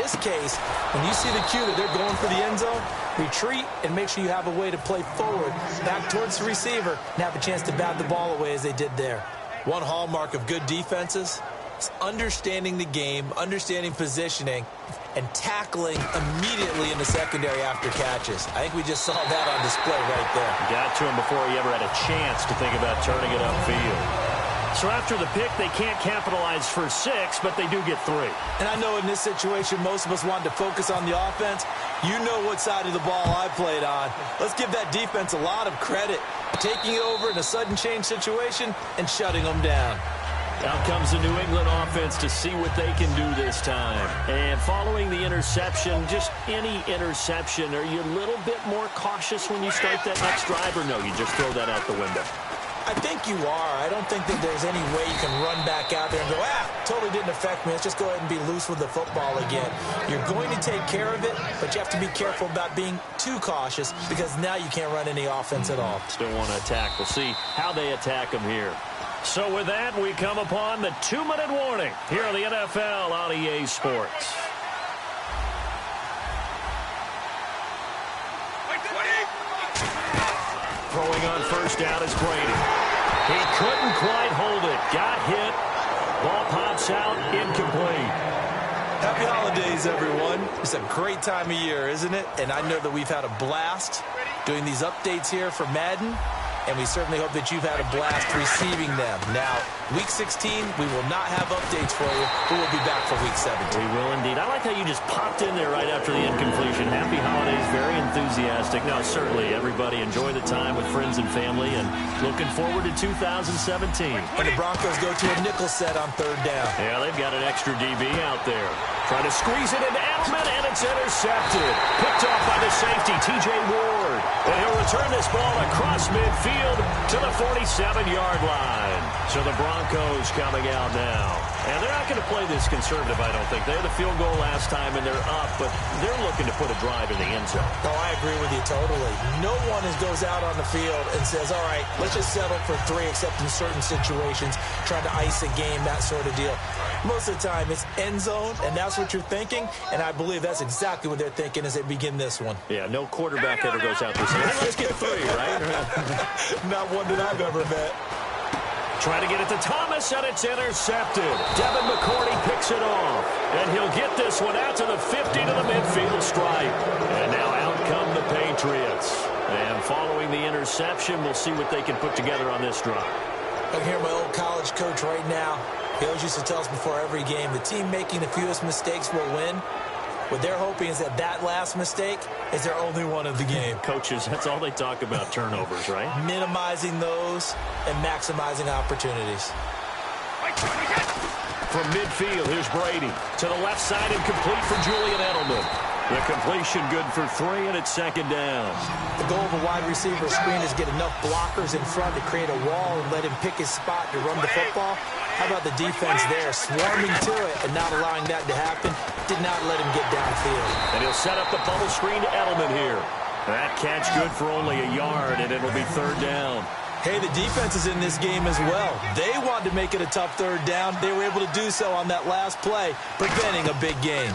this case, when you see the cue that they're going for the end zone, retreat and make sure you have a way to play forward, back towards the receiver, and have a chance to bat the ball away as they did there. One hallmark of good defenses is understanding the game, understanding positioning, and tackling immediately in the secondary after catches. I think we just saw that on display right there. Got to him before he ever had a chance to think about turning it upfield. So after the pick, they can't capitalize for 6, but they do get 3. And I know in this situation, most of us wanted to focus on the offense. You know what side of the ball I played on. Let's give that defense a lot of credit. Taking it over in a sudden change situation and shutting them down. Out comes the New England offense to see what they can do this time. And following the interception, just any interception, are you a little bit more cautious when you start that next drive, or no, you just throw that out the window? I think you are. I don't think that there's any way you can run back out there and go, totally didn't affect me. Let's just go ahead and be loose with the football again. You're going to take care of it, but you have to be careful about being too cautious because now you can't run any offense at all. Still want to attack. We'll see how they attack them here. So with that, we come upon the 2-minute warning here on the NFL on EA Sports. Throwing on first down is Brady. He couldn't quite hold it. Got hit. Ball pops out. Incomplete. Happy holidays, everyone. It's a great time of year, isn't it? And I know that we've had a blast doing these updates here for Madden. And we certainly hope that you've had a blast receiving them. Now, Week 16, we will not have updates for you. We will be back for Week 17. We will indeed. I like how you just popped in there right after the incompletion. Happy holidays, very enthusiastic. No, certainly, everybody enjoy the time with friends and family, and looking forward to 2017. And the Broncos go to a nickel set on third down. Yeah, they've got an extra DB out there. Trying to squeeze it into Edelman, and it's intercepted. Picked off by the safety, T.J. Ward. And he'll return this ball across midfield to the 47-yard line. So the Broncos coming out now. And they're not going to play this conservative, I don't think. They had a field goal last time, and they're up, but they're looking to put a drive in the end zone. Oh, I agree with you totally. No one goes out on the field and says, all right, let's just settle for 3, except in certain situations, trying to ice a game, that sort of deal. Most of the time, it's end zone, and that's what you're thinking, and I believe that's exactly what they're thinking as they begin this one. Yeah, no quarterback ever goes out there saying, let's get 3, right? Not one that I've ever met. Trying to get it to Thomas, and it's intercepted. Devin McCourty picks it off, and he'll get this one out to the 50 to the midfield stripe. And now out come the Patriots. And following the interception, we'll see what they can put together on this drive. I can hear my old college coach right now. He always used to tell us before every game, the team making the fewest mistakes will win. What they're hoping is that that last mistake is their only one of the game. Coaches, that's all they talk about, turnovers, right? Minimizing those and maximizing opportunities. From midfield, here's Brady. To the left side and complete for Julian Edelman. The completion good for 3, and it's second down. The goal of a wide receiver screen is get enough blockers in front to create a wall and let him pick his spot to run the football. How about the defense there, swarming to it and not allowing that to happen? Did not let him get downfield. And he'll set up the bubble screen to Edelman here. That catch good for only a yard, and it'll be third down. Hey, the defense is in this game as well. They wanted to make it a tough third down. They were able to do so on that last play, preventing a big gain.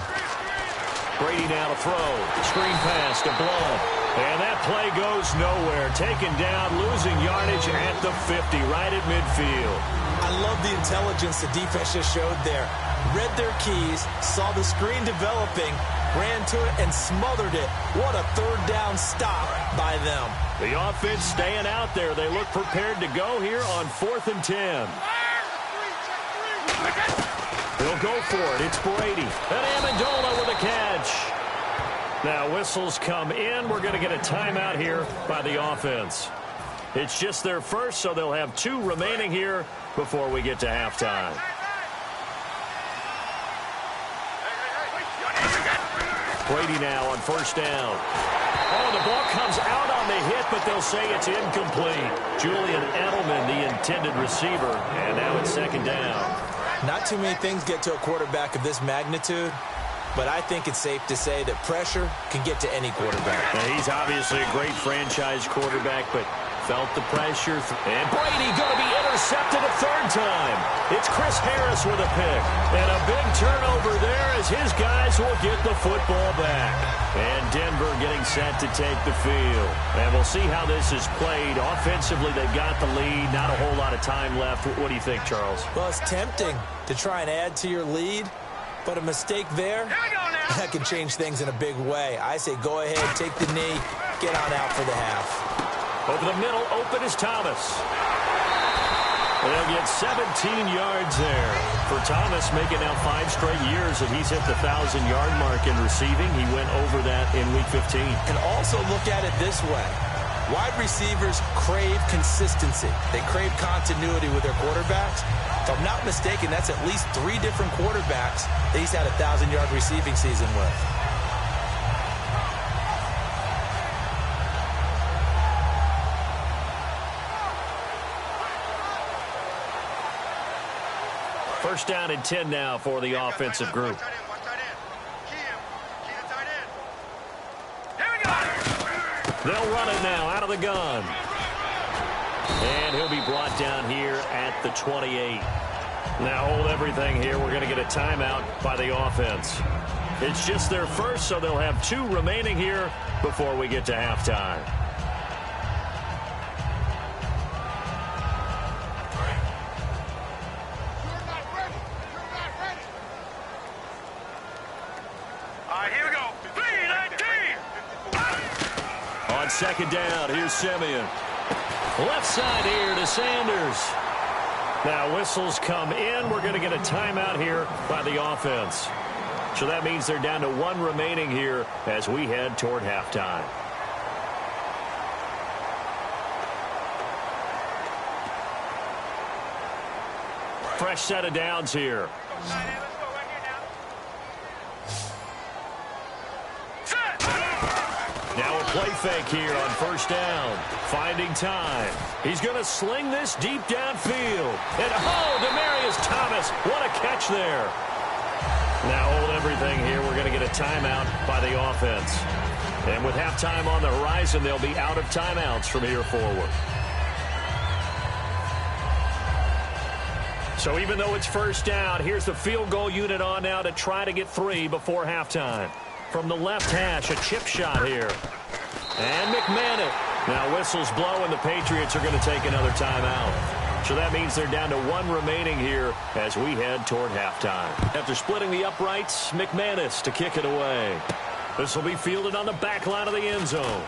Brady now to throw. Screen pass to Blount. And that play goes nowhere. Taken down, losing yardage at the 50, right at midfield. I love the intelligence the defense just showed there. Read their keys, saw the screen developing, ran to it, and smothered it. What a third down stop by them. The offense staying out there. They look prepared to go here on 4th and 10. They'll go for it. It's Brady. And Amendola with a catch. Now whistles come in. We're going to get a timeout here by the offense. It's just their first, so they'll have 2 remaining here before we get to halftime. Brady now on first down. Oh, the ball comes out on the hit, but they'll say it's incomplete. Julian Edelman, the intended receiver, and now it's second down. Not too many things get to a quarterback of this magnitude, but I think it's safe to say that pressure can get to any quarterback. Now, he's obviously a great franchise quarterback, but felt the pressure. And Brady going to be intercepted. intercepted a third time. It's Chris Harris with a pick. And a big turnover there as his guys will get the football back. And Denver getting set to take the field. And we'll see how this is played. Offensively, they've got the lead. Not a whole lot of time left. What do you think, Charles? Well, it's tempting to try and add to your lead, but a mistake there, that can change things in a big way. I say go ahead, take the knee, get on out for the half. Over the middle, open is Thomas. And they'll get 17 yards there. For Thomas, making now 5 straight years that he's hit the 1,000-yard mark in receiving. He went over that in Week 15. And also look at it this way. Wide receivers crave consistency. They crave continuity with their quarterbacks. If I'm not mistaken, that's at least 3 different quarterbacks that he's had a 1,000-yard receiving season with. First down and 10 now for the offensive group. They'll run it now out of the gun. And he'll be brought down here at the 28. Now hold everything here. We're going to get a timeout by the offense. It's just their first, so they'll have 2 remaining here before we get to halftime. Second down, here's Simeon. Left side here to Sanders. Now whistles come in. We're going to get a timeout here by the offense. So that means they're down to 1 remaining here as we head toward halftime. Fresh set of downs here. Now a play fake here on first down. Finding time. He's going to sling this deep downfield. And Demaryius Thomas, what a catch there. Now hold everything here. We're going to get a timeout by the offense. And with halftime on the horizon, they'll be out of timeouts from here forward. So even though it's first down, here's the field goal unit on now to try to get 3 before halftime. From the left hash, a chip shot here. And McManus. Now whistles blow, and the Patriots are going to take another timeout. So that means they're down to 1 remaining here as we head toward halftime. After splitting the uprights, McManus to kick it away. This will be fielded on the back line of the end zone.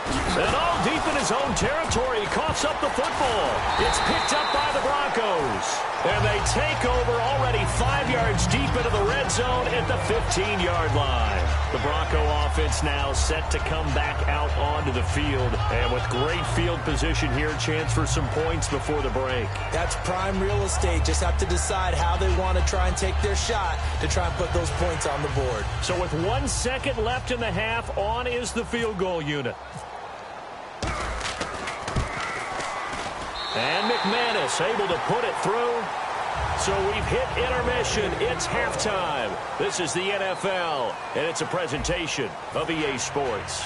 And all deep in his own territory, he coughs up the football. It's picked up by the Broncos. And they take over already 5 yards deep into the red zone at the 15-yard line. The Bronco offense now set to come back out onto the field. And with great field position here, chance for some points before the break. That's prime real estate. Just have to decide how they want to try and take their shot to try and put those points on the board. So with 1 second left in the half, on is the field goal unit. And McManus able to put it through. So we've hit intermission. It's halftime. This is the NFL, and it's a presentation of EA Sports.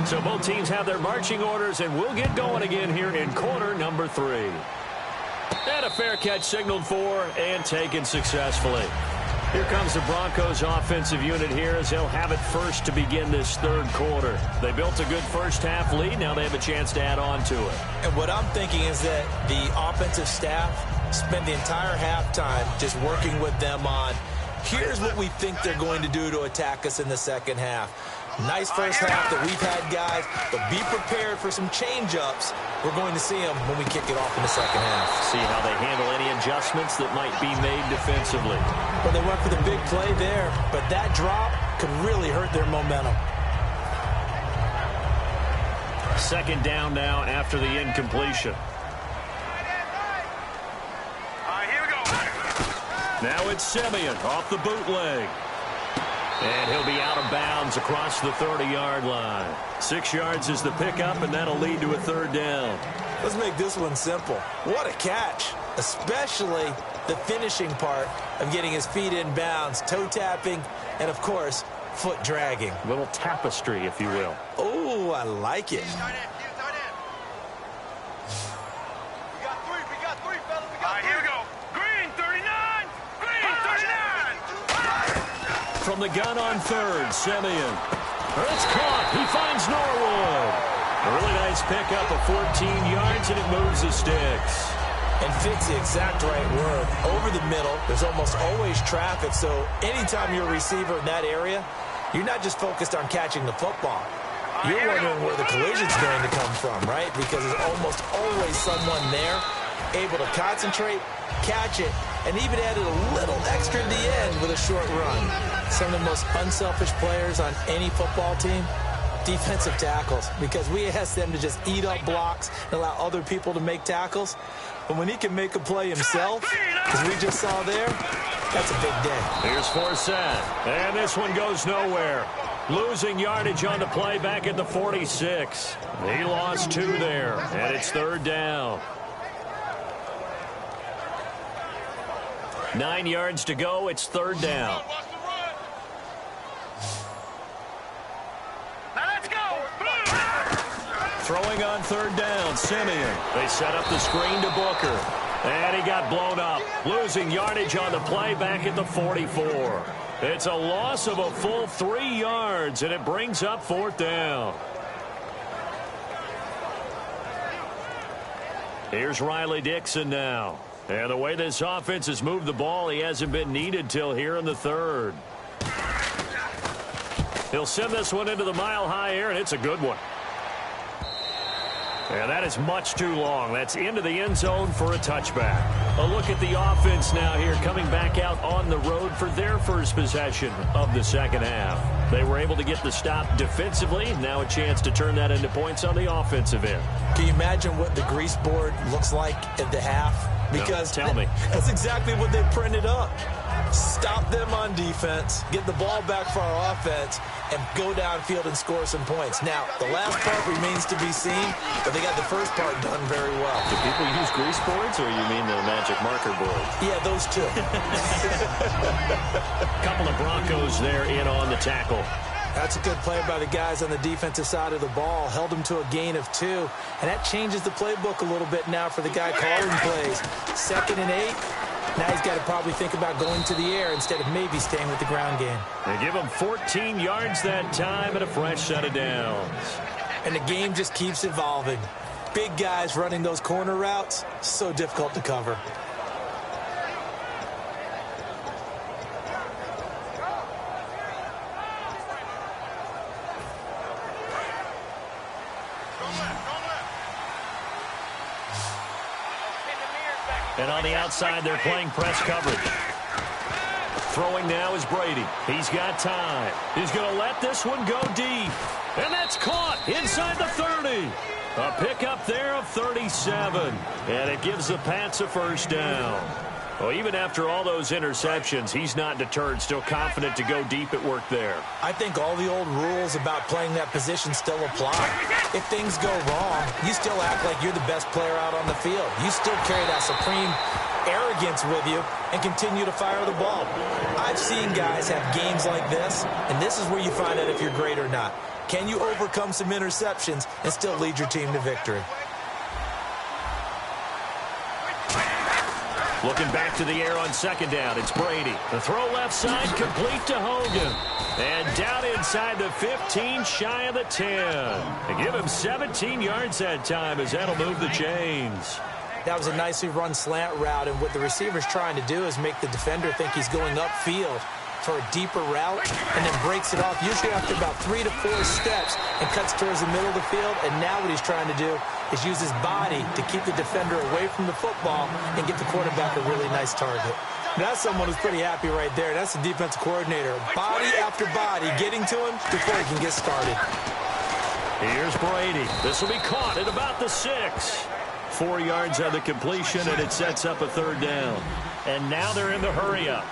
So both teams have their marching orders, and we'll get going again here in quarter number 3. And a fair catch signaled for and taken successfully. Here comes the Broncos offensive unit here as they'll have it first to begin this third quarter. They built a good first half lead. Now they have a chance to add on to it. And what I'm thinking is that the offensive staff spend the entire halftime just working with them on, here's what we think they're going to do to attack us in the second half. Nice first half that we've had, guys, but be prepared for some change-ups. We're going to see them when we kick it off in the second half. See how they handle any adjustments that might be made defensively. Well, they went for the big play there, but that drop could really hurt their momentum. Second down now after the incompletion. Here we go. Now it's Simeon off the bootleg. And he'll be out of bounds across the 30-yard line. 6 yards is the pickup, and that'll lead to a third down. Let's make this one simple. What a catch, especially the finishing part of getting his feet in bounds, toe tapping, and, of course, foot dragging. A little tapestry, if you will. Oh, I like it. from the gun on third. Simeon. It's caught. He finds Norwood. A really nice pickup of 14 yards, and it moves the sticks. And fits the exact right word. Over the middle, there's almost always traffic, so anytime you're a receiver in that area, you're not just focused on catching the football. You're wondering where the collision's going to come from, right? Because there's almost always someone there able to concentrate, catch it, and even added a little extra at the end with a short run. Some of the most unselfish players on any football team, defensive tackles, because we ask them to just eat up blocks and allow other people to make tackles. But when he can make a play himself, as we just saw there, that's a big day. Here's Forsett, and this one goes nowhere. Losing yardage on the play back at the 46. He lost 2 there, and it's third down. 9 yards to go. It's third down. Throwing on third down, Simeon. They set up the screen to Booker. And he got blown up. Losing yardage on the play back at the 44. It's a loss of a full 3 yards, and it brings up fourth down. Here's Riley Dixon now. And the way this offense has moved the ball, he hasn't been needed till here in the third. He'll send this one into the mile-high air, and it's a good one. And that is much too long. That's into the end zone for a touchback. A look at the offense now here, coming back out on the road for their first possession of the second half. They were able to get the stop defensively. Now a chance to turn that into points on the offensive end. Can you imagine what the grease board looks like at the half? Because no, tell me. That's exactly what they printed up. Stop them on defense, get the ball back for our offense, and go downfield and score some points. Now, the last part remains to be seen, but they got the first part done very well. Do people use grease boards, or you mean the magic marker board? Yeah, those two. Couple of Broncos there in on the tackle. That's a good play by the guys on the defensive side of the ball. Held them to a gain of 2. And that changes the playbook a little bit now for the guy calling plays. 2nd and 8. Now he's got to probably think about going to the air instead of maybe staying with the ground game. They give him 14 yards that time and a fresh set of downs. And the game just keeps evolving. Big guys running those corner routes, so difficult to cover. And on the outside, they're playing press coverage. Throwing now is Brady. He's got time. He's going to let this one go deep. And that's caught inside the 30. A pickup there of 37. And it gives the Pats a first down. Well, even after all those interceptions, he's not deterred, still confident to go deep at work there. I think all the old rules about playing that position still apply. If things go wrong, you still act like you're the best player out on the field. You still carry that supreme arrogance with you and continue to fire the ball. I've seen guys have games like this, and this is where you find out if you're great or not. Can you overcome some interceptions and still lead your team to victory? Looking back to the air on second down, it's Brady. The throw left side, complete to Hogan. And down inside the 15, shy of the 10. They give him 17 yards that time as that'll move the chains. That was a nicely run slant route, and what the receiver's trying to do is make the defender think he's going upfield for a deeper route, and then breaks it off, usually after about 3 to 4 steps, and cuts towards the middle of the field. And now what he's trying to do is use his body to keep the defender away from the football and get the quarterback a really nice target. That's someone who's pretty happy right there. That's the defensive coordinator. Body after body getting to him before he can get started. Here's Brady. This will be caught at about the 6. 4 yards on the completion, and it sets up a third down. And now they're in the hurry-up.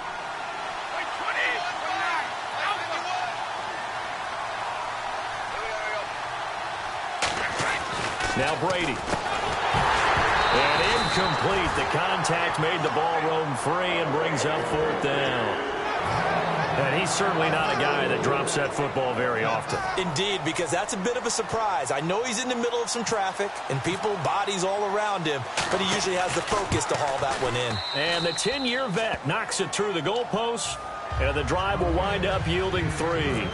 Now Brady. And incomplete. The contact made the ball roam free and brings up fourth down. And he's certainly not a guy that drops that football very often. Indeed, because that's a bit of a surprise. I know he's in the middle of some traffic and people, bodies all around him, but he usually has the focus to haul that one in. And the 10-year vet knocks it through the goalpost And the drive will wind up yielding 3.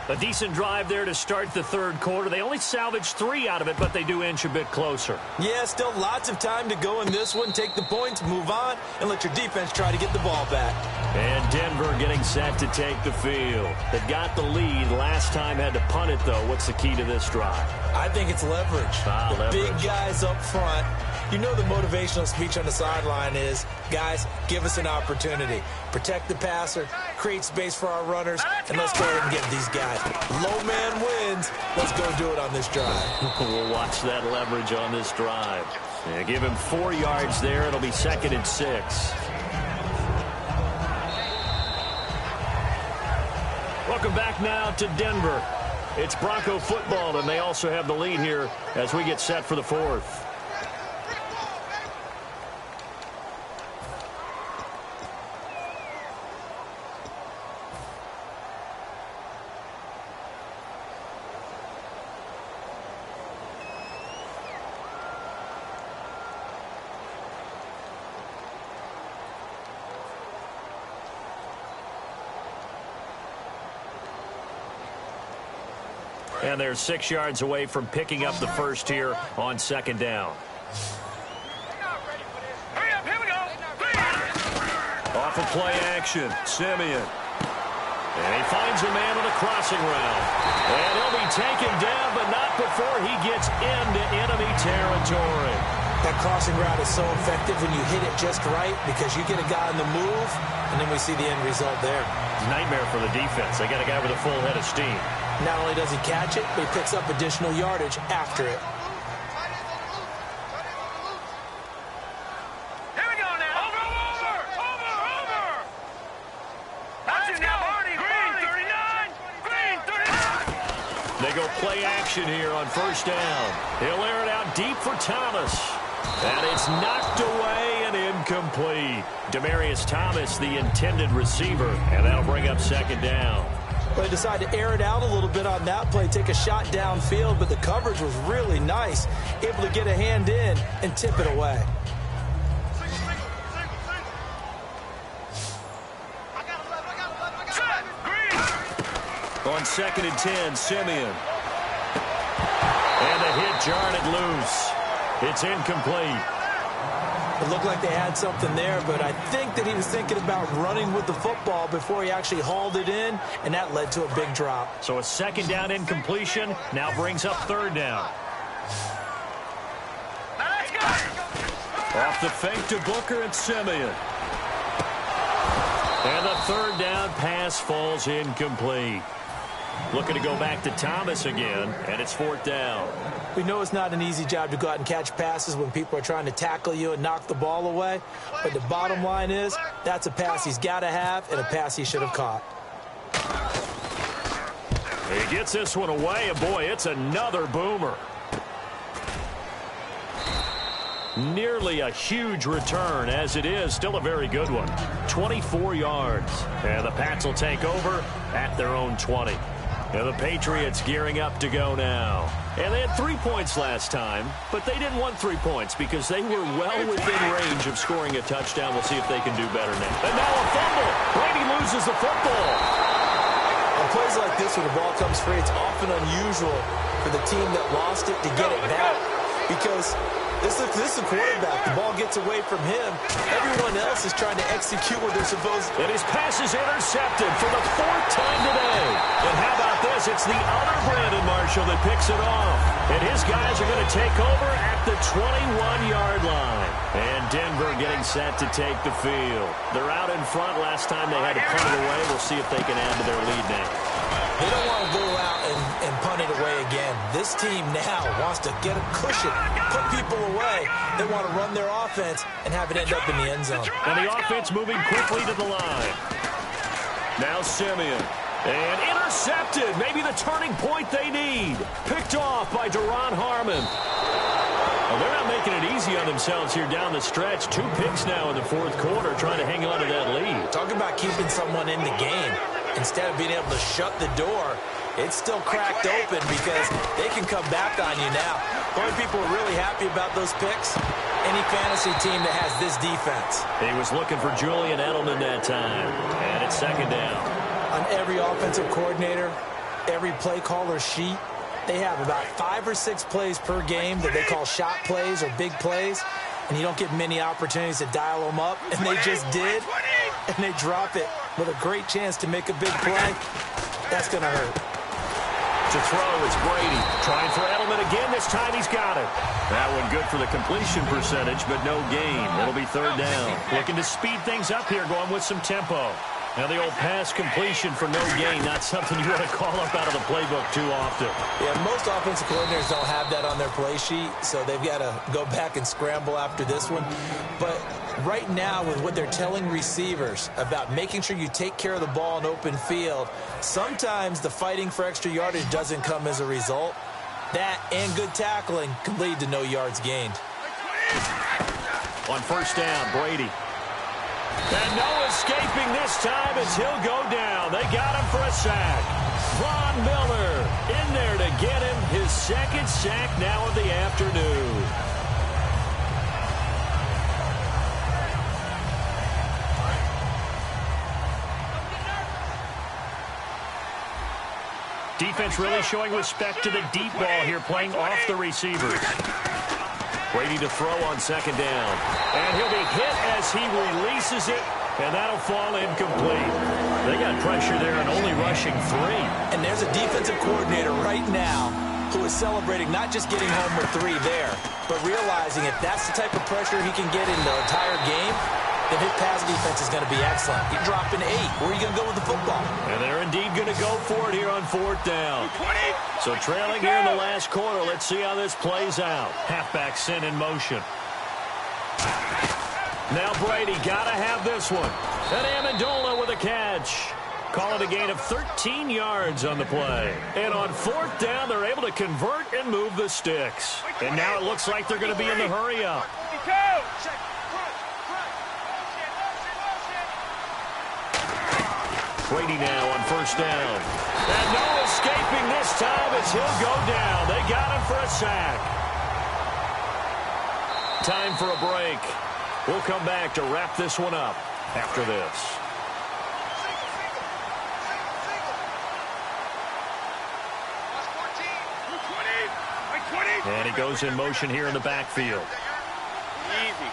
A decent drive there to start the third quarter. They only salvaged 3 out of it, but they do inch a bit closer. Yeah, still lots of time to go in this one. Take the points, move on, and let your defense try to get the ball back. And Denver getting set to take the field. They got the lead. Last time had to punt it, though. What's the key to this drive? I think it's leverage. Leverage. Big guys up front. You know the motivational speech on the sideline is, guys, give us an opportunity. Protect the passer, create space for our runners, and let's go ahead and get these guys. Low man wins. Let's go do it on this drive. We'll watch that leverage on this drive. Yeah, give him 4 yards there. It'll be 2nd and 6. Welcome back now to Denver. It's Bronco football, and they also have the lead here as we get set for the 4th. And they're 6 yards away from picking up the first here on 2nd down. Hurry up, here we go. Off of play action, Simeon. And he finds a man on a crossing route. And he'll be taken down, but not before he gets into enemy territory. That crossing route is so effective when you hit it just right because you get a guy on the move, and then we see the end result there. Nightmare for the defense. They got a guy with a full head of steam. Not only does he catch it, but he picks up additional yardage after it. Here we go now. Over. That's it now. Green 39. They go play action here on 1st down. He'll air it out deep for Thomas. And it's knocked away and incomplete. Demaryius Thomas, the intended receiver, and that'll bring up 2nd down. But they decided to air it out a little bit on that play, take a shot downfield, but the coverage was really nice, able to get a hand in and tip it away. On 2nd and 10, Simeon. And the hit jarred it loose. It's incomplete. It looked like they had something there, but I think that he was thinking about running with the football before he actually hauled it in, and that led to a big drop. So a 2nd down incompletion now brings up 3rd down. Let's go. Off the fake to Booker and Simeon. And the 3rd down pass falls incomplete. Looking to go back to Thomas again, and it's 4th down. We know it's not an easy job to go out and catch passes when people are trying to tackle you and knock the ball away. But the bottom line is, that's a pass he's got to have and a pass he should have caught. He gets this one away, and boy, it's another boomer. Nearly a huge return, as it is still a very good one. 24 yards. And the Pats will take over at their own 20. And the Patriots gearing up to go now. And they had 3 points last time, but they didn't want 3 points because they were well within range of scoring a touchdown. We'll see if they can do better now. And now a fumble. Brady loses the football. On plays like this, when the ball comes free, it's often unusual for the team that lost it to get it back because this is a quarterback. The ball gets away from him. Everyone else is trying to execute what they're supposed to. And his pass is intercepted for the 4th time today. And how about this? It's the other Brandon Marshall that picks it off. And his guys are going to take over at the 21-yard line. And Denver getting set to take the field. They're out in front. Last time they had to punt it away. We'll see if they can add to their lead now. They don't want to go out and punt it away again. This team now wants to get a cushion, put people away. They want to run their offense and have it end up in the end zone. And the offense moving quickly to the line. Now Simeon. And intercepted. Maybe the turning point they need. Picked off by Duron Harmon. Well, they're not making it easy on themselves here down the stretch. 2 picks now in the 4th quarter trying to hang on to that lead. Talk about keeping someone in the game. Instead of being able to shut the door, it's still cracked open because they can come back on you now. The only people who are really happy about those picks, any fantasy team that has this defense. He was looking for Julian Edelman that time. And that second down. On every offensive coordinator, every play caller sheet, they have about 5 or 6 plays per game that they call shot plays or big plays, and you don't get many opportunities to dial them up, and they just did, and they drop it with a great chance to make a big play. That's going to hurt. To throw is Brady. Trying for Edelman again. This time he's got it. That one good for the completion percentage, but no gain. It'll be third down. Looking to speed things up here, going with some tempo. Now the old pass completion for no gain, not something you want to call up out of the playbook too often. Yeah, most offensive coordinators don't have that on their play sheet, so they've got to go back and scramble after this one. But right now, with what they're telling receivers about making sure you take care of the ball in open field, sometimes the fighting for extra yardage doesn't come as a result. That and good tackling can lead to no yards gained. On first down, Brady. And no escaping this time as he'll go down. They got him for a sack. Von Miller in there to get him his second sack now of the afternoon. Defense really showing respect to the deep ball here, playing off the receivers. Brady to throw on second down. And he'll be hit as he releases it, and that'll fall incomplete. They got pressure there and only rushing 3. And there's a defensive coordinator right now who is celebrating not just getting home with 3 there, but realizing if that's the type of pressure he can get in the entire game, then his pass defense is going to be excellent. You're dropping 8. Where are you going to go with the football? And they're indeed going to go for it here on fourth down. So trailing here in the last quarter, let's see how this plays out. Halfback sent in motion. Now Brady got to have this one. And Amendola with a catch. Call it a gain of 13 yards on the play. And on fourth down, they're able to convert and move the sticks. And now it looks like they're going to be in the hurry-up. Brady now on first down. And no escaping this time as he'll go down. They got him for a sack. Time for a break. We'll come back to wrap this one up after this. And he goes in motion here in the backfield. Easy.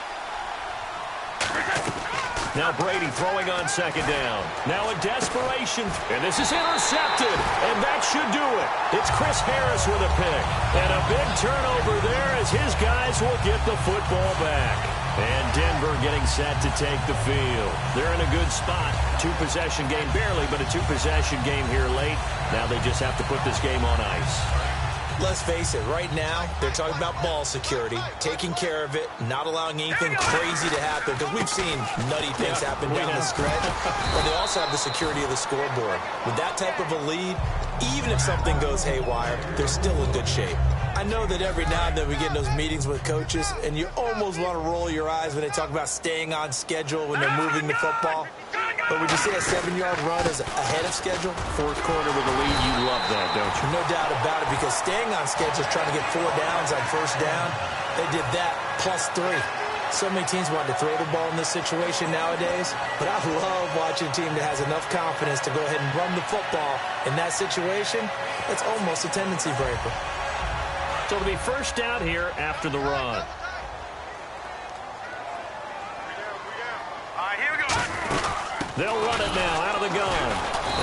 Now Brady throwing on second down. Now in desperation. And this is intercepted. And that should do it. It's Chris Harris with a pick. And a big turnover there as his guys will get the football back. And Denver getting set to take the field. They're in a good spot. 2-possession game barely, but a 2-possession game here late. Now they just have to put this game on ice. Let's face it, right now, they're talking about ball security, taking care of it, not allowing anything crazy to happen, because we've seen nutty things happen down the stretch, but they also have the security of the scoreboard. With that type of a lead, even if something goes haywire, they're still in good shape. I know that every now and then we get in those meetings with coaches, and you almost want to roll your eyes when they talk about staying on schedule when they're moving the football. But would you say a 7-yard run is ahead of schedule? Fourth quarter with a lead, you love that, don't you? No doubt about it, because staying on schedule is trying to get 4 downs on first down. They did that plus 3. So many teams want to throw the ball in this situation nowadays, but I love watching a team that has enough confidence to go ahead and run the football in that situation. It's almost a tendency breaker. So it'll be first down here after the run. They'll run it now out of the gun.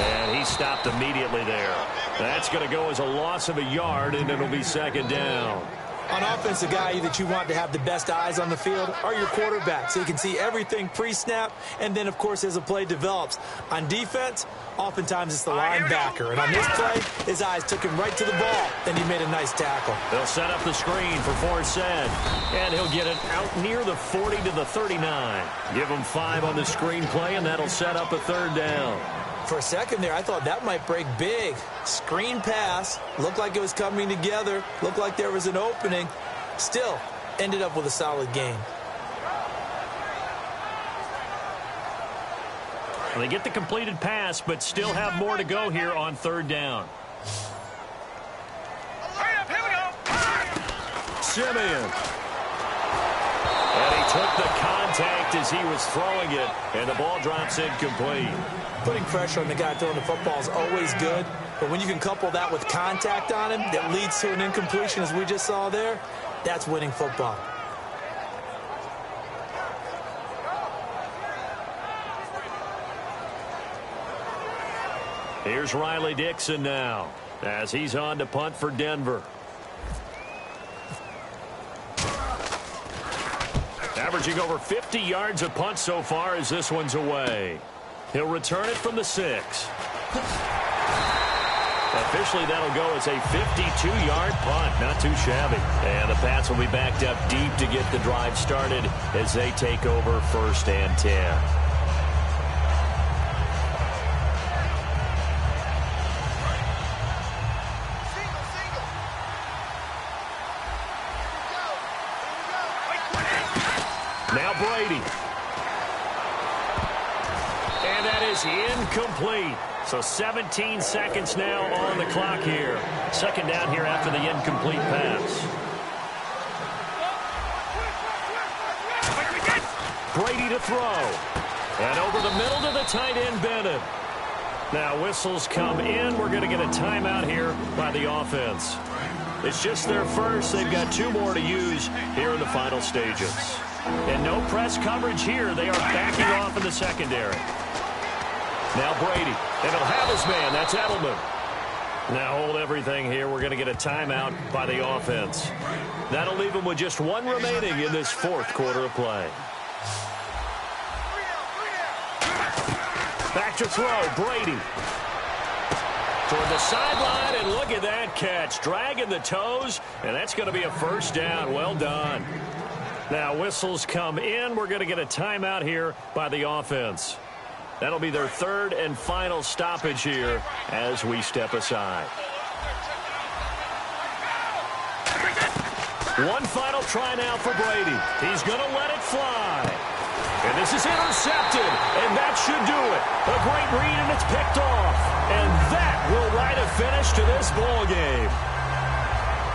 And he stopped immediately there. That's going to go as a loss of a yard, and it'll be second down. On offense, the guy that you want to have the best eyes on the field are your quarterbacks, so you can see everything pre-snap, and then, of course, as the play develops. On defense, oftentimes it's the linebacker, and on this play, his eyes took him right to the ball, then he made a nice tackle. They'll set up the screen for Forsett, and he'll get it out near the 40 to the 39. Give him 5 on the screen play, and that'll set up a third down. For a second there, I thought that might break big. Screen pass. Looked like it was coming together. Looked like there was an opening. Still, ended up with a solid game. Well, they get the completed pass, but still have more to go here on third down. Hurry up, here we go. Simeon. And he took the contact tanked as he was throwing it, and the ball drops incomplete. Putting pressure on the guy throwing the football is always good, but when you can couple that with contact on him that leads to an incompletion, as we just saw there, that's winning football. Here's Riley Dixon now as he's on to punt for Denver. Averaging over 50 yards a punt so far as this one's away. He'll return it from the 6. Officially, that'll go as a 52-yard punt. Not too shabby. And the Pats will be backed up deep to get the drive started as they take over 1st and 10. Now Brady. And that is incomplete. So 17 seconds now on the clock here. 2nd down here after the incomplete pass. Brady to throw. And over the middle to the tight end, Bennett. Now whistles come in. We're going to get a timeout here by the offense. It's just their first. They've got 2 more to use here in the final stages. And no press coverage here. They are backing off in the secondary. Now Brady. And he'll have his man. That's Edelman. Now hold everything here. We're going to get a timeout by the offense. That'll leave them with just 1 remaining in this 4th quarter of play. Back to throw. Brady. Toward the sideline, and look at that catch. Dragging the toes, and that's going to be a 1st down. Well done. Now whistles come in. We're going to get a timeout here by the offense. That'll be their 3rd and final stoppage here as we step aside. One final try now for Brady. He's going to let it fly. And this is intercepted, and that should do it. A great read, and it's picked off. And that will write a finish to this ball game.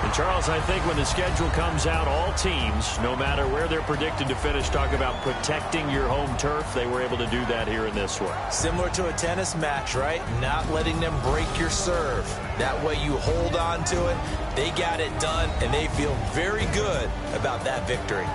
And, Charles, I think when the schedule comes out, all teams, no matter where they're predicted to finish, talk about protecting your home turf. They were able to do that here in this one. Similar to a tennis match, right? Not letting them break your serve. That way you hold on to it. They got it done, and they feel very good about that victory.